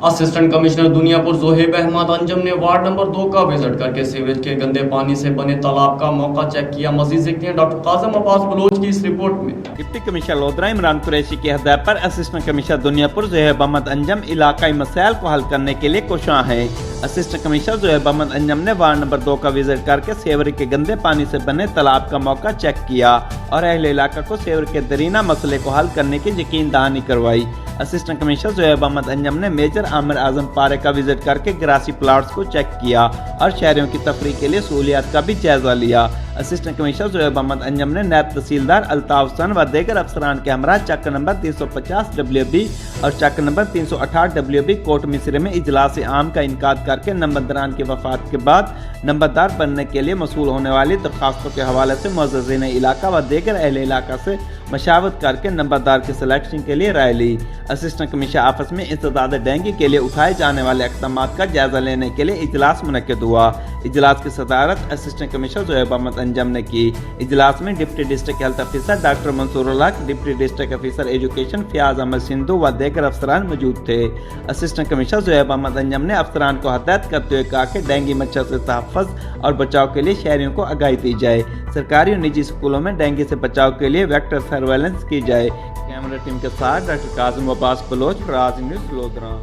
Assistant commissioner Dunyapur Zohaib Ahmed Anjum نے ward number 2 کا visit کر کے سیویج کے گندے پانی سے بنے تالاب کا موقع چیک کیا۔ مزید دیکھتے ہیں ڈاکٹر قاسم عباس بلوچ کی اس رپورٹ میں۔ ڈپٹی کمشنر لودھرا عمران قریشی کی ہدایت پر اسسٹنٹ کمشنر دنیاپور زہیب احمد انجم علاقائی مسائل کو حل کرنے کے لیے کوشاں ہیں۔ اسسٹنٹ کمشنر زہیب احمد انجم نے وارڈ نمبر 2 کا وزٹ کر کے سیوری کے گندے پانی سے بنے تالاب کا موقع چیک کیا اور اہل علاقہ کو سیور کے درینہ مسئلے کو حل کرنے کی یقین دہانی کروائی۔ اسسٹنٹ کمشنر زہیب احمد انجم نے میجر عامر اعظم پارے کا وزٹ کر کے گراسی پلاٹس کو چیک کیا اور شہریوں کی تفریح کے لیے سہولیات کا بھی جائزہ لیا۔ اسسٹنٹ کمشنر زہیب احمد انجم نے نائب تحصیلدار الطاف حسن و دیگر افسران کے ہمراہ چک نمبر 350 WB اور چک نمبر 368 WB کوٹ مصری میں اجلاس عام کا انعقاد کر کے نمبرداران کی وفات کے بعد نمبردار بننے کے لیے موصول ہونے والی درخواستوں کے حوالے سے معززین علاقہ و دیگر اہل علاقہ سے مشاورت کر کے نمبردار کی سلیکشن کے لیے رائے لی۔ اسسٹنٹ کمشنر آفس میں انسداد ڈینگی کے لیے اٹھائے جانے والے اقدامات کا جائزہ لینے کے لیے اجلاس منعقد ہوا۔ اجلاس کی صدارت اسسٹنٹ کمشنر زہیب احمد انجم نے کی۔ اجلاس میں deputy district health officer doctor Mansoor ul Haq, deputy district officer education Fayyaz Ahmed Sandhu و دیگر افسران موجود تھے۔ اسسٹنٹ کمشنر زہیب احمد انجم نے افسران کو ہدایت کرتے ہوئے کہا کہ ڈینگی مچھر سے تحفظ اور بچاؤ کے لیے شہریوں کو آگاہی دی جائے۔ سرکاری اور نجی اسکولوں میں ڈینگی سے بچاؤ کے لیے ویکٹر سرویلنس کی جائے۔ کیمرہ ٹیم کے ساتھ ڈاکٹر قاسم عباس بلوچ، براز نیوز، لودھرا۔